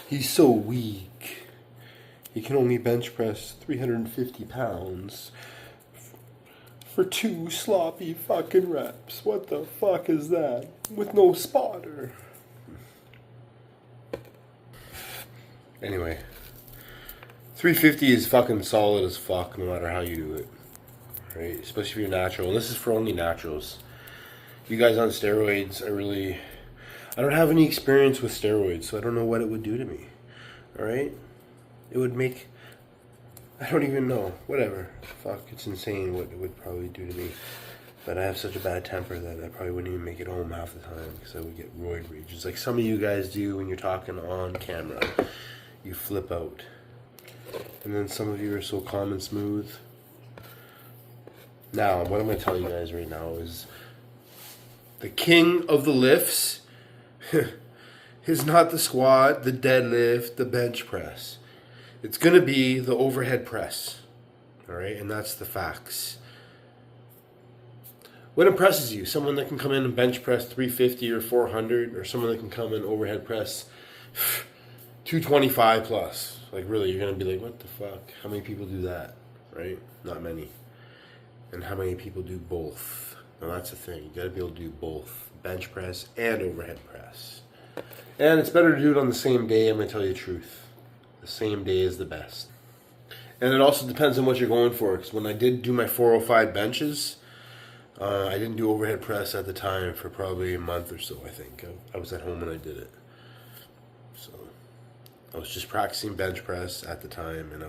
He's so weak. He can only bench press 350 pounds for 2 sloppy fucking reps. What the fuck is that? With no spotter. Anyway, 350 is fucking solid as fuck no matter how you do it. Right? Especially if you're natural. And this is for only naturals. You guys on steroids, I don't have any experience with steroids, so I don't know what it would do to me. Alright? It would make, I don't even know. Whatever. Fuck, it's insane what it would probably do to me. But I have such a bad temper that I probably wouldn't even make it home half the time because I would get roid rage. It's like some of you guys do when you're talking on camera. You flip out. And then some of you are so calm and smooth. Now, what I'm going to tell you guys right now is the king of the lifts is not the squat, the deadlift, the bench press. It's going to be the overhead press. Alright? And that's the facts. What impresses you? Someone that can come in and bench press 350 or 400, or someone that can come in overhead press 225 plus. Like, really, you're going to be like, what the fuck? How many people do that? Right? Not many. And how many people do both? Now, that's the thing. You got to be able to do both. Bench press and overhead press. And it's better to do it on the same day, I'm going to tell you the truth. The same day is the best. And it also depends on what you're going for. Because when I did do my 405 benches, I didn't do overhead press at the time for probably a month or so, I think. I was at home when I did it. So I was just practicing bench press at the time, and I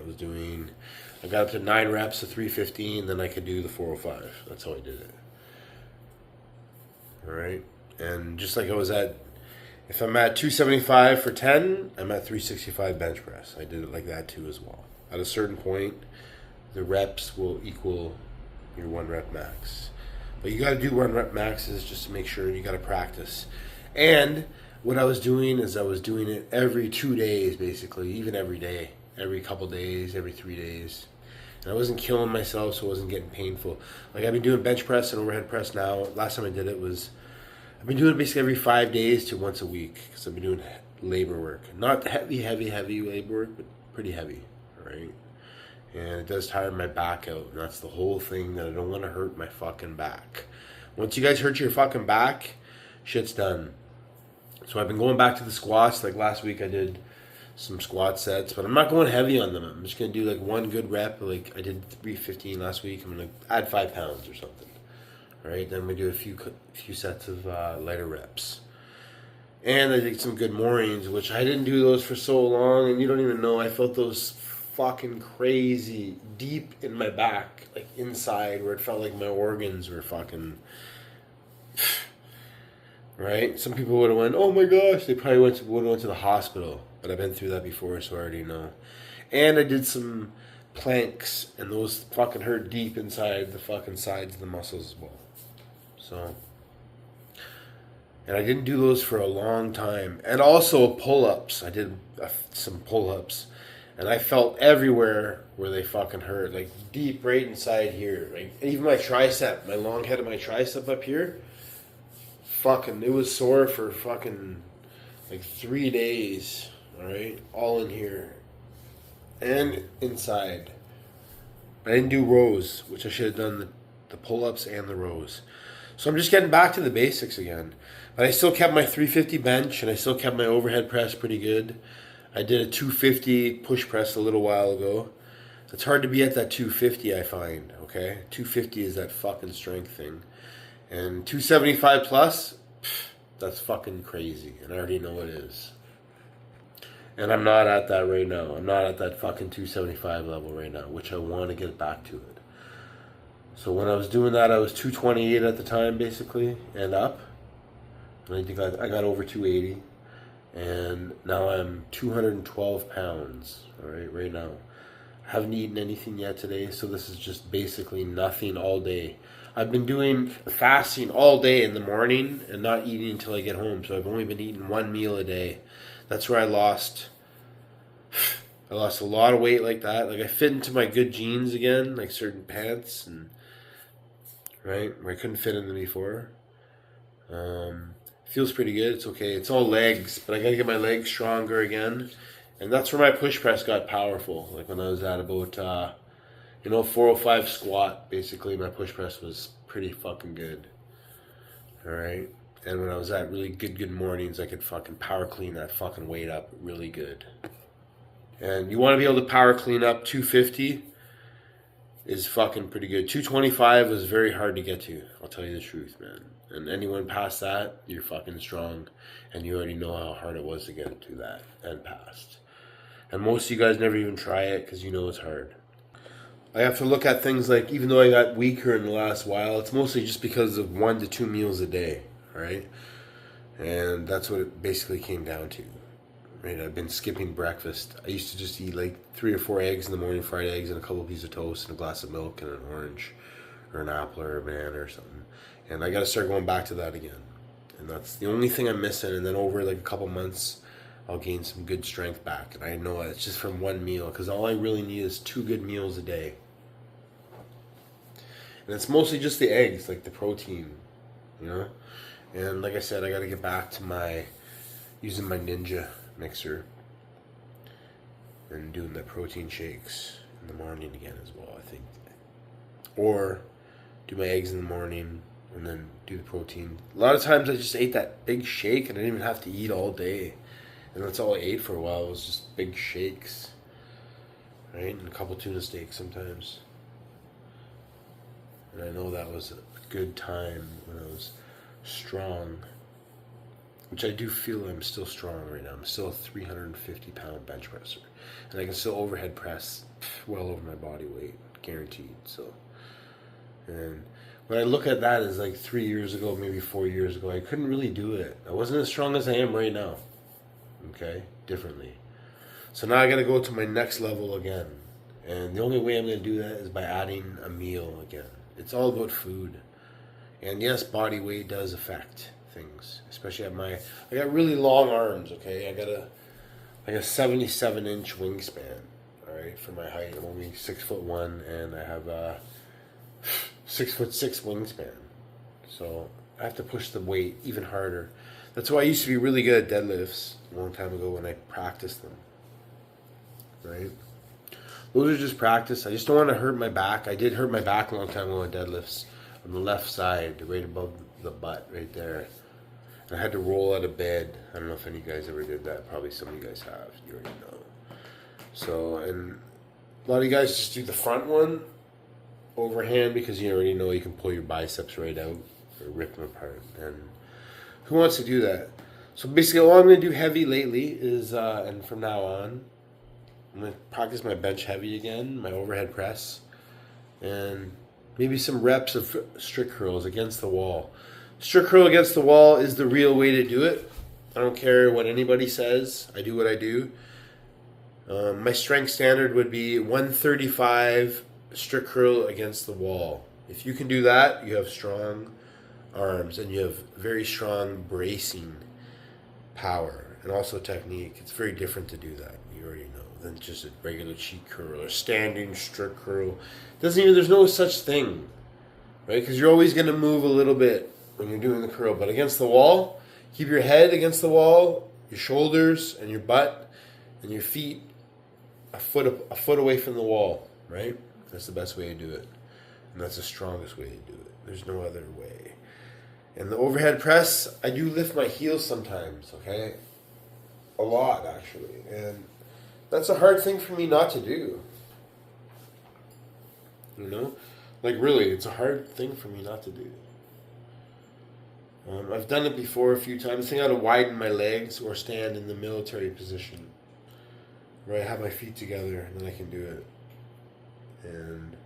got up to 9 reps of 315, then I could do the 405. That's how I did it. Alright? And just like if I'm at 275 for 10, I'm at 365 bench press. I did it like that too as well. At a certain point, the reps will equal your 1 rep max. But you got to do 1 rep maxes just to make sure you got to practice. And what I was doing is I was doing it every 2 days, basically, even every day, every couple days, every 3 days. And I wasn't killing myself, so it wasn't getting painful. Like, I've been doing bench press and overhead press now. Last time I did it I've been doing it basically every 5 days to once a week because I've been doing labor work. Not heavy labor work, but pretty heavy, right? And it does tire my back out, and that's the whole thing, that I don't want to hurt my fucking back. Once you guys hurt your fucking back, shit's done. So I've been going back to the squats. Like last week I did some squat sets, but I'm not going heavy on them. I'm just going to do like 1 good rep. Like I did 315 last week. I'm going to add 5 pounds or something. All right, then we do a few sets of lighter reps. And I did some good mornings, which I didn't do those for so long, and you don't even know. I felt those fucking crazy deep in my back, like inside, where it felt like my organs were fucking right. Some people would have went, oh my gosh, they probably would have went to the hospital, but I've been through that before, so I already know. And I did some planks, and those fucking hurt deep inside the fucking sides of the muscles as well. So, and I didn't do those for a long time. And also pull-ups. I did some pull-ups. And I felt everywhere where they fucking hurt. Like deep right inside here. Like even my tricep, my long head of my tricep up here. Fucking, it was sore for fucking like 3 days. Alright? All in here. And inside. But I didn't do rows, which I should have done the pull-ups and the rows. So I'm just getting back to the basics again. But I still kept my 350 bench, and I still kept my overhead press pretty good. I did a 250 push press a little while ago. It's hard to be at that 250, I find, okay? 250 is that fucking strength thing. And 275 plus, that's fucking crazy, and I already know it is. And I'm not at that right now. I'm not at that fucking 275 level right now, which I want to get back to it. So when I was doing that, I was 228 at the time, basically, and up. And I think I got over 280. And now I'm 212 pounds, all right now. I haven't eaten anything yet today, so this is just basically nothing all day. I've been doing fasting all day in the morning and not eating until I get home, so I've only been eating 1 meal a day. That's where I lost a lot of weight like that. Like I fit into my good jeans again, like certain pants, and right, where I couldn't fit in them before. Feels pretty good. It's okay. It's all legs, but I gotta get my legs stronger again. And that's where my push press got powerful. Like when I was at about, 405 squat, basically my push press was pretty fucking good. All right. And when I was at really good mornings, I could fucking power clean that fucking weight up really good. And you want to be able to power clean up 250 is fucking pretty good. 225 was very hard to get to. I'll tell you the truth, man. And anyone past that, you're fucking strong. And you already know how hard it was to get to that and past. And most of you guys never even try it because you know it's hard. I have to look at things like, even though I got weaker in the last while, it's mostly just because of 1 to 2 meals a day, right? And that's what it basically came down to, right? I've been skipping breakfast. I used to just eat like 3 or 4 eggs in the morning, fried eggs, and a couple pieces of toast, and a glass of milk, and an orange, or an apple, or a banana, or something. And I got to start going back to that again. And that's the only thing I'm missing. And then over like a couple months, I'll gain some good strength back. And I know it's just from 1 meal, because all I really need is 2 good meals a day. And it's mostly just the eggs, like the protein, And like I said, I got to get back to using my Ninja mixer and doing the protein shakes in the morning again as well, I think. Or do my eggs in the morning and then do the protein. A lot of times I just ate that big shake and I didn't even have to eat all day. And that's all I ate for a while, was just big shakes, right? And a couple tuna steaks sometimes. And I know that was a good time when I was strong, which I do feel I'm still strong right now. I'm still a 350-pound bench presser. And I can still overhead press well over my body weight, guaranteed. So, and when I look at that as like 3 years ago, maybe 4 years ago, I couldn't really do it. I wasn't as strong as I am right now. Okay? Differently. So now I got to go to my next level again. And the only way I'm going to do that is by adding a meal again. It's all about food. And yes, body weight does affect things. Especially I got really long arms, okay? I got a 77-inch wingspan, alright, for my height. I'm only 6'1", and I have a 6'6" wingspan. So I have to push the weight even harder. That's why I used to be really good at deadlifts a long time ago when I practiced them. Right? Those are just practice. I just don't want to hurt my back. I did hurt my back a long time ago at deadlifts on the left side, right above the butt, right there. And I had to roll out of bed. I don't know if any of you guys ever did that. Probably some of you guys have. You already know. So, and a lot of you guys just do the front one overhand because you already know you can pull your biceps right out or rip them apart. And who wants to do that? So basically all I'm going to do heavy lately is, and from now on, I'm going to practice my bench heavy again, my overhead press, and maybe some reps of strict curls against the wall. Strict curl against the wall is the real way to do it. I don't care what anybody says. I do what I do. My strength standard would be 135 strict curl against the wall. If you can do that, you have strong arms and you have very strong bracing power and also technique. It's very different to do that. You already know, than just a regular cheek curl or standing strict curl. There's no such thing, right? Because you're always going to move a little bit when you're doing the curl. But against the wall, keep your head against the wall, your shoulders and your butt and your feet a foot away from the wall, right? That's the best way to do it. And that's the strongest way to do it. There's no other way. And the overhead press, I do lift my heels sometimes, okay? A lot, actually. And that's a hard thing for me not to do. Like really, it's a hard thing for me not to do. I've done it before a few times. I think I got to widen my legs or stand in the military position, where I have my feet together and then I can do it. And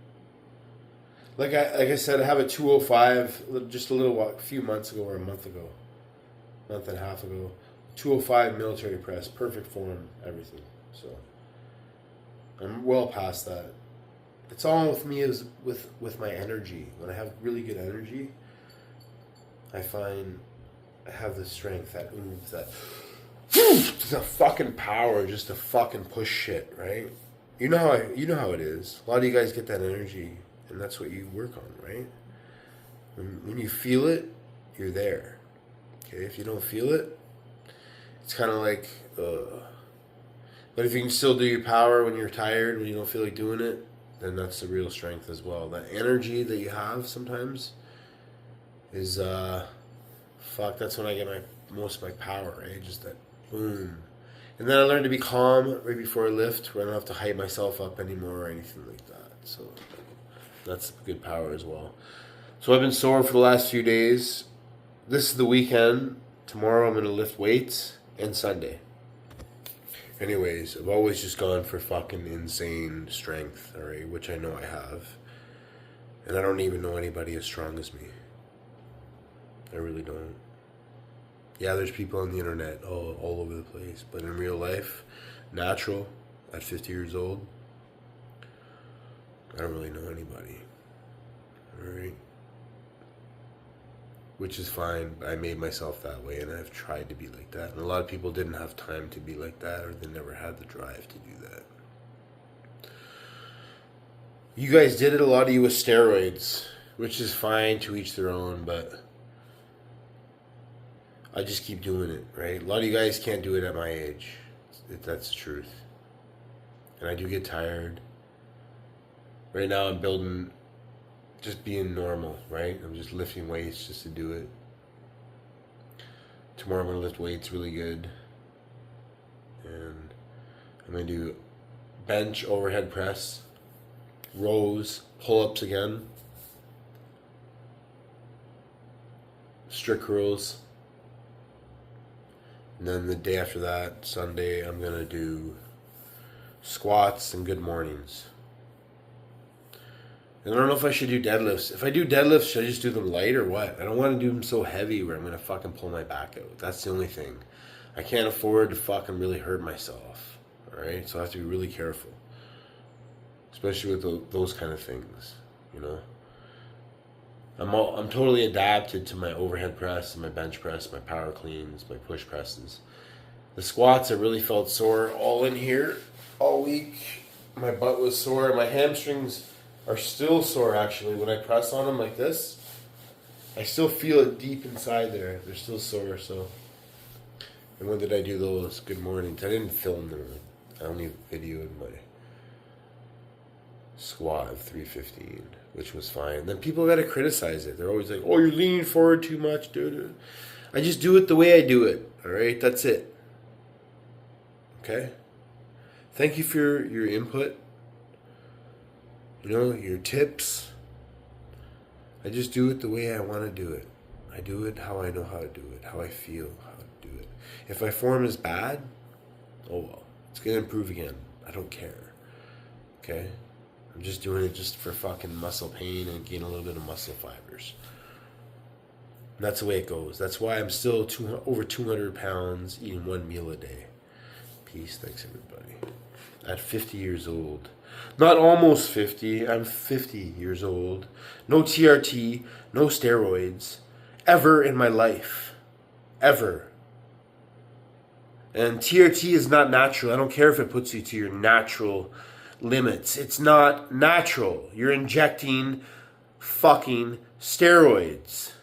like I said, I have a 205 just a few months ago or a month and a half ago. 205 military press, perfect form, everything. So I'm well past that. It's all with me is with my energy. When I have really good energy, I find I have the strength, that oomph, that the fucking power just to fucking push shit, right? You know how it is. A lot of you guys get that energy, and that's what you work on, right? When you feel it, you're there. Okay, if you don't feel it, it's kind of like, but if you can still do your power when you're tired, when you don't feel like doing it, then that's the real strength as well. That energy that you have sometimes is, that's when I get most of my power, right? Just that boom. And then I learned to be calm right before I lift, where I don't have to hype myself up anymore or anything like that. So that's good power as well. So I've been sore for the last few days. This is the weekend. Tomorrow I'm going to lift weights, and Sunday. Anyways, I've always just gone for fucking insane strength, alright, which I know I have. And I don't even know anybody as strong as me. I really don't. Yeah, there's people on the internet all over the place, but in real life, natural, at 50 years old, I don't really know anybody. Alright? Which is fine. I made myself that way, and I've tried to be like that. And a lot of people didn't have time to be like that, or they never had the drive to do that. You guys did it, a lot of you, with steroids, which is fine, to each their own, but I just keep doing it, right? A lot of you guys can't do it at my age. That's the truth. And I do get tired. Right now I'm building, just being normal, right? I'm just lifting weights just to do it. Tomorrow I'm going to lift weights really good. And I'm going to do bench, overhead press, rows, pull-ups again, strict curls. And then the day after that, Sunday, I'm going to do squats and good mornings. And I don't know if I should do deadlifts. If I do deadlifts, should I just do them light or what? I don't want to do them so heavy where I'm going to fucking pull my back out. That's the only thing. I can't afford to fucking really hurt myself. Alright? So I have to be really careful. Especially with those kind of things. You know? I'm totally adapted to my overhead press and my bench press, my power cleans, my push presses. The squats, I really felt sore all in here all week. My butt was sore. My hamstrings are still sore, actually. When I press on them like this, I still feel it deep inside there. They're still sore, so. And when did I do those good mornings? I didn't film them. I only videoed my squat of 315, which was fine. Then people got to criticize it. They're always like, oh, you're leaning forward too much, dude. I just do it the way I do it, all right? That's it. Okay? Thank you for your input. You know, your tips. I just do it the way I want to do it. I do it how I know how to do it, how I feel how to do it. If my form is bad, oh well. It's going to improve again. I don't care. Okay? I'm just doing it just for fucking muscle pain and gain a little bit of muscle fibers. And that's the way it goes. That's why I'm still over 200 pounds, eating one meal a day. Peace. Thanks, everybody. At 50 years old. Not almost 50. I'm 50 years old. No TRT. No steroids. Ever in my life. Ever. And TRT is not natural. I don't care if it puts you to your natural limits. It's not natural. You're injecting fucking steroids.